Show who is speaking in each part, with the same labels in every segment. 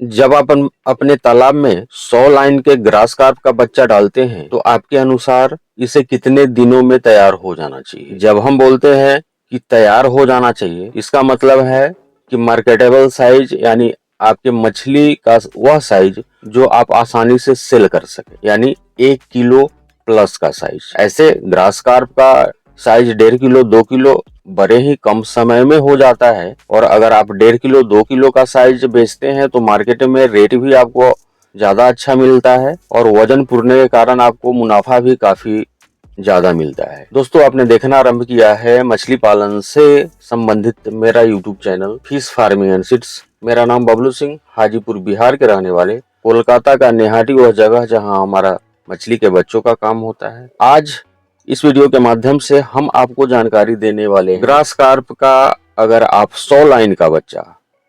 Speaker 1: जब आप अपने तालाब में 100 लाइन के ग्रास कार्प का बच्चा डालते हैं तो आपके अनुसार इसे कितने दिनों में तैयार हो जाना चाहिए। जब हम बोलते हैं कि तैयार हो जाना चाहिए, इसका मतलब है कि मार्केटेबल साइज, यानी आपके मछली का वह साइज जो आप आसानी से सेल कर सके, यानी 1 किलो प्लस का साइज। ऐसे ग्रास कार्प का साइज 1.5 किलो 2 किलो बड़े ही कम समय में हो जाता है। और अगर आप 1.5 किलो 2 किलो का साइज बेचते हैं तो मार्केट में रेट भी आपको ज्यादा अच्छा मिलता है और वजन पूरने के कारण आपको मुनाफा भी काफी ज्यादा मिलता है। दोस्तों, आपने देखना आरंभ किया है मछली पालन से संबंधित मेरा YouTube channel fish farming and seeds. मेरा नाम बबलू सिंह, हाजीपुर बिहार के रहने वाले, कोलकाता का नेहाटी वह जगह जहां हमारा मछली के बच्चों का काम होता है। आज इस वीडियो के माध्यम से हम आपको जानकारी देने वाले हैं ग्रास कार्प का। अगर आप 100 लाइन का बच्चा,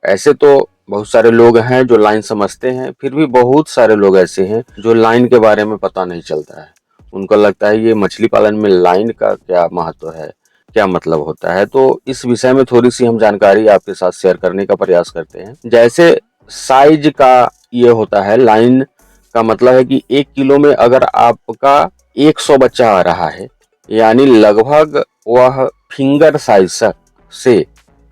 Speaker 1: ऐसे तो बहुत सारे लोग हैं जो लाइन समझते हैं, फिर भी बहुत सारे लोग ऐसे हैं जो लाइन के बारे में पता नहीं चलता है। उनको लगता है ये मछली पालन में लाइन का क्या महत्व है, क्या मतलब होता है। तो इस विषय में थोड़ी सी हम जानकारी आपके साथ शेयर करने का प्रयास करते हैं। जैसे साइज का ये होता है, लाइन का मतलब है कि 1 किलो में अगर आपका 100 बच्चा आ रहा है, यानी लगभग वह फिंगर साइज से,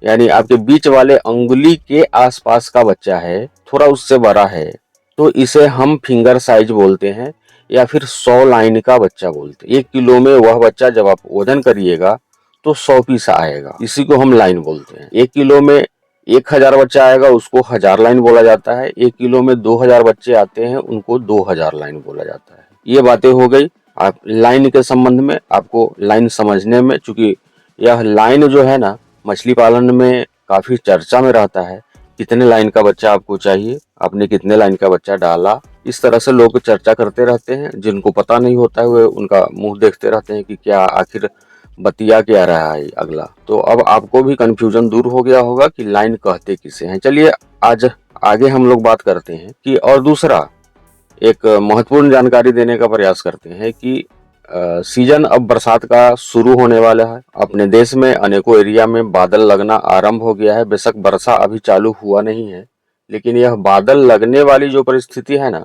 Speaker 1: यानी आपके बीच वाले अंगुली के आसपास का बच्चा है, थोड़ा उससे बड़ा है, तो इसे हम फिंगर साइज बोलते हैं या फिर 100 लाइन का बच्चा बोलते हैं। 1 किलो में वह बच्चा जब आप वजन करिएगा तो 100 पीस आएगा, इसी को हम लाइन बोलते हैं। 1 किलो में 1000 बच्चा आएगा, उसको 1000 लाइन बोला जाता है। 1 किलो में 2000 बच्चे आते हैं, उनको 2000 लाइन बोला जाता है। ये बातें हो गई आप लाइन के संबंध में, आपको लाइन समझने में। चूंकि यह लाइन जो है ना, मछली पालन में काफी चर्चा में रहता है। कितने लाइन का बच्चा आपको चाहिए, आपने कितने लाइन का बच्चा डाला, इस तरह से लोग चर्चा करते रहते हैं। जिनको पता नहीं होता है वे उनका मुंह देखते रहते हैं कि क्या आखिर बतिया क्या रहा है अगला। तो अब आपको भी कंफ्यूजन दूर हो गया होगा कि लाइन कहते किसे हैं। चलिए आज आगे हम लोग बात करते हैं कि, और दूसरा एक महत्वपूर्ण जानकारी देने का प्रयास करते हैं कि सीजन अब बरसात का शुरू होने वाला है। अपने देश में अनेकों एरिया में बादल लगना आरंभ हो गया है। बेशक वर्षा अभी चालू हुआ नहीं है, लेकिन यह बादल लगने वाली जो परिस्थिति है ना,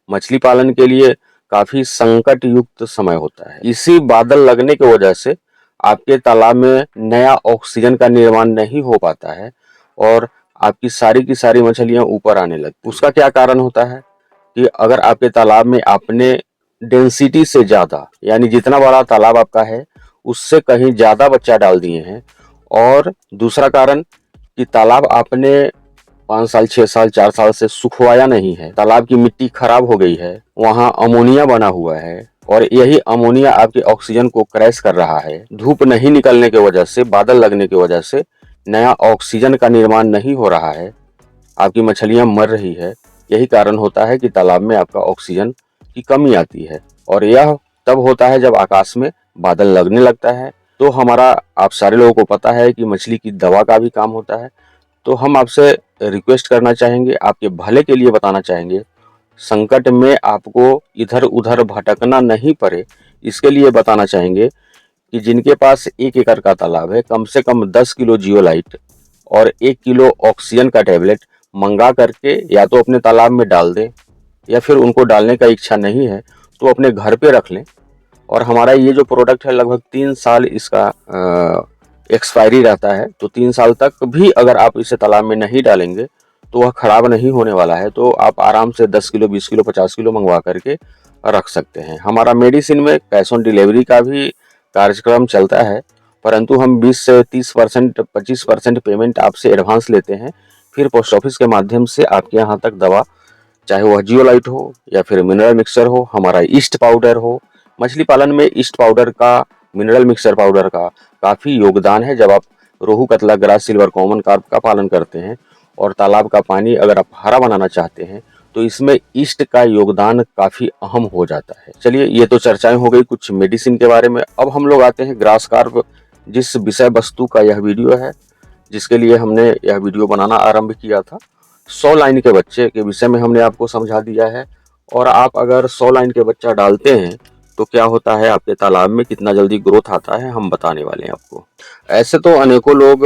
Speaker 1: मछली पालन के लिए काफी संकट युक्त समय होता है। इसी बादल लगने की वजह से आपके तालाब में नया ऑक्सीजन का निर्माण नहीं हो पाता है और आपकी सारी की सारी मछलियां ऊपर आने लगती। उसका क्या कारण होता है कि अगर आपके तालाब में आपने डेंसिटी से ज्यादा, यानी जितना बड़ा तालाब आपका है उससे कहीं ज्यादा बच्चा डाल दिए हैं, और दूसरा कारण कि तालाब आपने 5 साल 6 साल 4 साल से सुखवाया नहीं है, तालाब की मिट्टी खराब हो गई है, वहां अमोनिया बना हुआ है और यही अमोनिया आपके ऑक्सीजन को क्रैश कर रहा है। धूप नहीं निकलने की वजह से, बादल लगने की वजह से नया ऑक्सीजन का निर्माण नहीं हो रहा है, आपकी मछलियां मर रही है। यही कारण होता है कि तालाब में आपका ऑक्सीजन की कमी आती है। और यह तब होता है जब आकाश में बादल लगने लगता है। तो हमारा, आप सारे लोगों को पता है कि मछली की दवा का भी काम होता है। तो हम आपसे रिक्वेस्ट करना चाहेंगे, आपके भले के लिए बताना चाहेंगे, संकट में आपको इधर उधर भटकना नहीं पड़े, इसके लिए बताना चाहेंगे कि जिनके पास 1 एकड़ का तालाब है, कम से कम 10 किलो जियोलाइट और 1 किलो ऑक्सीजन का टेबलेट मंगा करके या तो अपने तालाब में डाल दें, या फिर उनको डालने का इच्छा नहीं है तो अपने घर पे रख लें। और हमारा ये जो प्रोडक्ट है, लगभग 3 साल इसका एक्सपायरी रहता है। तो 3 साल तक भी अगर आप इसे तालाब में नहीं डालेंगे तो वह खराब नहीं होने वाला है। तो आप आराम से 10 किलो 20 किलो 50 किलो मंगवा करके रख सकते हैं। हमारा मेडिसिन में कैश ऑन डिलीवरी का भी कार्यक्रम चलता है, परंतु हम 20 से 30% 25% पेमेंट आपसे एडवांस लेते हैं। फिर पोस्ट ऑफिस के माध्यम से आपके यहाँ तक दवा, चाहे वह जियोलाइट हो या फिर मिनरल मिक्सचर हो, हमारा ईस्ट पाउडर हो। मछली पालन में ईस्ट पाउडर का, मिनरल मिक्सचर पाउडर का काफी योगदान है। जब आप रोहू, कतला, ग्रास, सिल्वर, कॉमन कार्प का पालन करते हैं और तालाब का पानी अगर आप हरा बनाना चाहते हैं तो इसमें ईस्ट का योगदान काफी अहम हो जाता है। चलिए, ये तो चर्चाएं हो गई कुछ मेडिसिन के बारे में। अब हम लोग आते हैं ग्रास कार्प, जिस विषय वस्तु का यह वीडियो है, जिसके लिए हमने यह वीडियो बनाना आरंभ किया था। 100 लाइन के बच्चे के विषय में हमने आपको समझा दिया है। और आप अगर 100 लाइन के बच्चा डालते हैं तो क्या होता है, आपके तालाब में कितना जल्दी ग्रोथ आता है, हम बताने वाले हैं आपको। ऐसे तो अनेकों लोग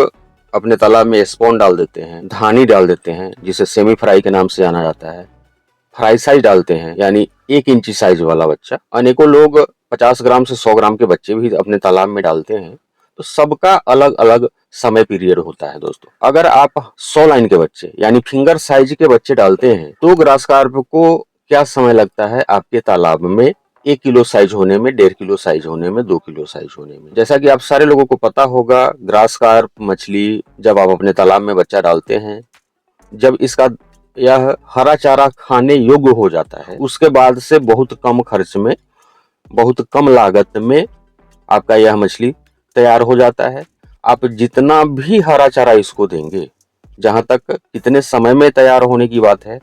Speaker 1: अपने तालाब में स्पॉन डाल देते हैं, धानी डाल देते हैं जिसे सेमी फ्राई के नाम से जाना जाता है, फ्राई साइज डालते हैं यानी 1 इंची साइज वाला बच्चा, अनेकों लोग 50 ग्राम से 100 ग्राम के बच्चे भी अपने तालाब में डालते हैं। तो सबका अलग अलग समय पीरियड होता है दोस्तों। अगर आप 100 लाइन के बच्चे यानी फिंगर साइज के बच्चे डालते हैं तो ग्रास कार्प को क्या समय लगता है आपके तालाब में 1 किलो साइज होने में, 1.5 किलो साइज होने में, 2 किलो साइज होने में। जैसा कि आप सारे लोगों को पता होगा, ग्रास कार्प मछली जब आप अपने तालाब में बच्चा डालते हैं, जब इसका यह हरा चारा खाने योग्य हो जाता है, उसके बाद से बहुत कम खर्च में, बहुत कम लागत में आपका यह मछली तैयार हो जाता है। आप जितना भी हरा चारा इसको देंगे, जहां तक कितने समय में तैयार होने की बात है,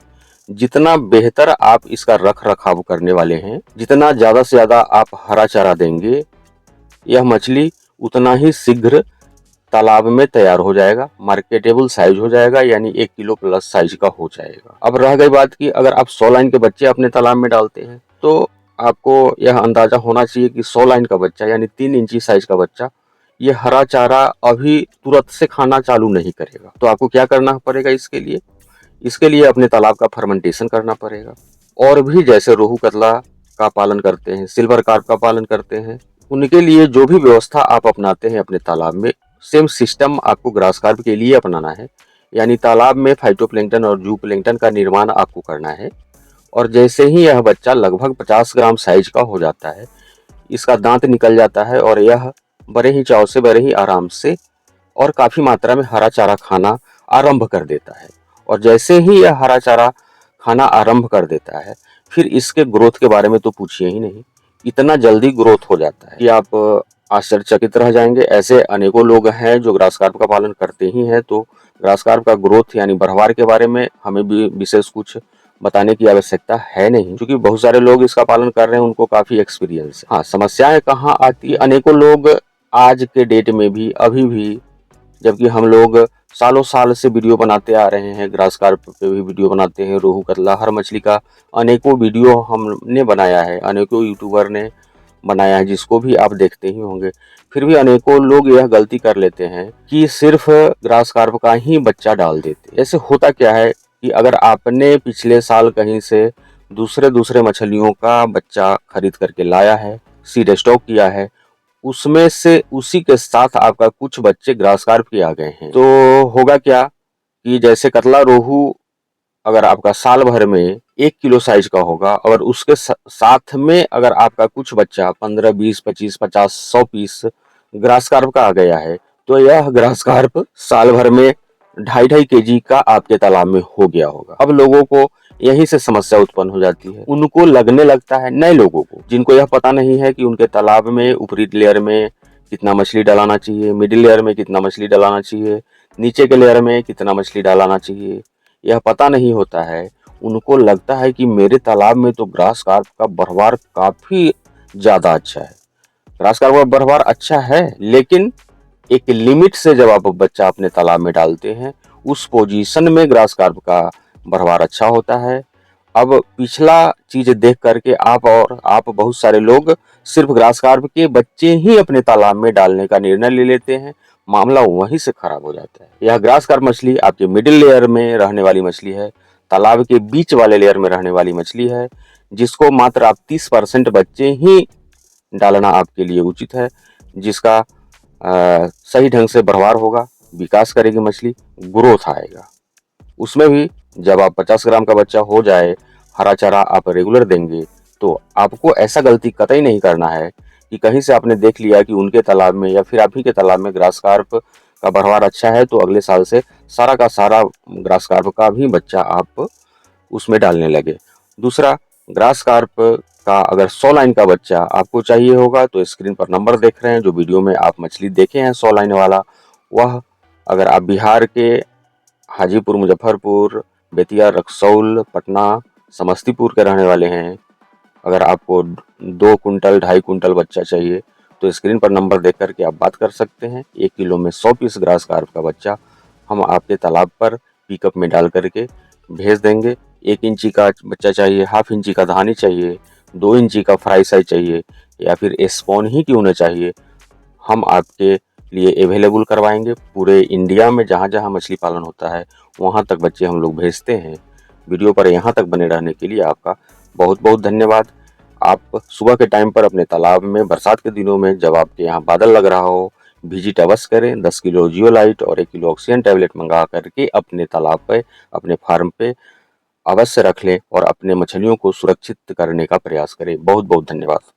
Speaker 1: जितना बेहतर आप इसका रख रखाव करने वाले हैं, जितना ज्यादा से ज्यादा आप हरा चारा देंगे, यह मछली उतना ही शीघ्र तालाब में तैयार हो जाएगा, मार्केटेबल साइज हो जाएगा, यानी 1 किलो प्लस साइज का हो जाएगा। अब रह गई बात कि अगर आप 100 लाइन के बच्चे अपने तालाब में डालते हैं तो आपको यह अंदाजा होना चाहिए कि 100 लाइन का बच्चा यानी 3 इंची साइज का बच्चा ये हरा चारा अभी तुरंत से खाना चालू नहीं करेगा। तो आपको क्या करना पड़ेगा इसके लिए अपने तालाब का फर्मेंटेशन करना पड़ेगा। और भी जैसे रोहू कतला का पालन करते हैं, सिल्वर कार्प का पालन करते हैं, उनके लिए जो भी व्यवस्था आप अपनाते हैं अपने तालाब में, सेम सिस्टम आपको ग्रास कार्प के लिए अपनाना है। यानी तालाब में फाइटोप्लैंक्टन और जू प्लैंक्टन का निर्माण आपको करना है। और जैसे ही यह बच्चा लगभग 50 ग्राम साइज का हो जाता है, इसका दांत निकल जाता है और यह बड़े ही चाव से, बड़े ही आराम से और काफी मात्रा में हरा चारा खाना आरंभ कर देता है। और जैसे ही यह हरा चारा खाना आरंभ कर देता है, फिर इसके ग्रोथ के बारे में तो पूछिए ही नहीं। इतना जल्दी ग्रोथ हो जाता है कि आप आश्चर्यचकित रह जाएंगे। ऐसे अनेकों लोग हैं जो ग्रास कार्प का पालन करते ही हैं। तो ग्रास कार्प का ग्रोथ यानी बढ़वार के बारे में हमें भी विशेष कुछ बताने की आवश्यकता है नहीं, क्योंकि बहुत सारे लोग इसका पालन कर रहे हैं, उनको काफी एक्सपीरियंस है। हाँ, समस्याएं कहाँ आती है, अनेकों लोग आज के डेट में भी, अभी भी, जबकि हम लोग सालों साल से वीडियो बनाते आ रहे हैं, ग्रास कार्प पे भी वीडियो बनाते हैं, रोहू कतला हर मछली का अनेकों वीडियो हमने बनाया है, अनेकों यूट्यूबर ने बनाया है, जिसको भी आप देखते ही होंगे। फिर भी अनेकों लोग यह गलती कर लेते हैं कि सिर्फ ग्रास कार्प का ही बच्चा डाल देते। ऐसे होता क्या है कि अगर आपने पिछले साल कहीं से दूसरे मछलियों का बच्चा खरीद करके लाया है, सीड स्टॉक किया है, उसमें से उसी के साथ आपका कुछ बच्चे ग्रास कार्प के आ गए हैं, तो होगा क्या कि जैसे कतला रोहू अगर आपका साल भर में 1 किलो साइज का होगा और उसके साथ में अगर आपका कुछ बच्चा 15, 20, 25, 50, 100 पीस ग्रास कार्प का आ गया है, तो यह ग्रास कार्प साल भर में 2.5 केजी का आपके तालाब में हो गया होगा। अब लोगों को यहीं से समस्या उत्पन्न हो जाती है। उनको लगने लगता है, नए लोगों को जिनको यह पता नहीं है कि उनके तालाब में ऊपरी लेयर में कितना मछली डालाना चाहिए, मिडिल लेयर में कितना मछली डालाना चाहिए, नीचे के लेयर में कितना मछली डालाना चाहिए, यह पता नहीं होता है। उनको लगता है कि मेरे तालाब में तो ग्रास कार्प का बढ़वार काफी ज्यादा अच्छा है। ग्रास कार्प का बढ़वार अच्छा है, लेकिन एक लिमिट से जब आप बच्चा अपने तालाब में डालते हैं, उस पोजीशन में ग्रास कार्प का बढ़वार अच्छा होता है। अब पिछला चीज देख करके आप बहुत सारे लोग सिर्फ ग्रास कार्प के बच्चे ही अपने तालाब में डालने का निर्णय ले लेते हैं, मामला वहीं से खराब हो जाता है। यह ग्रास कार्प मछली आपके मिडिल लेयर में रहने वाली मछली है, तालाब के बीच वाले लेयर में रहने वाली मछली है, जिसको मात्र आप 30% बच्चे ही डालना आपके लिए उचित है, जिसका सही ढंग से बढ़वार होगा, विकास करेगी मछली, ग्रोथ आएगा। उसमें भी जब आप 50 ग्राम का बच्चा हो जाए, हरा चारा आप रेगुलर देंगे, तो आपको ऐसा गलती कतई नहीं करना है कि कहीं से आपने देख लिया कि उनके तालाब में या फिर आप ही के तालाब में ग्रास कार्प का बढ़वार अच्छा है, तो अगले साल से सारा का सारा ग्रास कार्प का भी बच्चा आप उसमें डालने लगे। दूसरा, ग्रास कार्प का अगर 100 लाइन का बच्चा आपको चाहिए होगा तो स्क्रीन पर नंबर देख रहे हैं, जो वीडियो में आप मछली देखे हैं 100 लाइन वाला, वह अगर आप बिहार के हाजीपुर, मुजफ्फरपुर, बेतिया, रक्सौल, पटना, समस्तीपुर के रहने वाले हैं, अगर आपको 2 कुंटल 2.5 कुंटल बच्चा चाहिए, तो स्क्रीन पर नंबर देख करके आप बात कर सकते हैं। 1 किलो में 100 पीस ग्रास कार्प का बच्चा हम आपके तालाब पर पिकअप में डाल करके भेज देंगे। 1 इंची का बच्चा चाहिए, 1/2 इंची का धानी चाहिए, 2 इंची का फ्राई साइज चाहिए, या फिर स्पॉन ही क्यों न चाहिए, हम आपके लिए अवेलेबल करवाएंगे। पूरे इंडिया में जहाँ जहाँ मछली पालन होता है वहाँ तक बच्चे हम लोग भेजते हैं। वीडियो पर यहाँ तक बने रहने के लिए आपका बहुत बहुत धन्यवाद। आप सुबह के टाइम पर अपने तालाब में, बरसात के दिनों में जब आपके यहाँ बादल लग रहा हो, विजिट अवश्य करें। 10 किलो जियोलाइट और 1 किलो ऑक्सीजन टैबलेट मंगा करके अपने तालाब पे, अपने फार्म पे अवश्य रख लें और अपने मछलियों को सुरक्षित करने का प्रयास करें। बहुत बहुत धन्यवाद।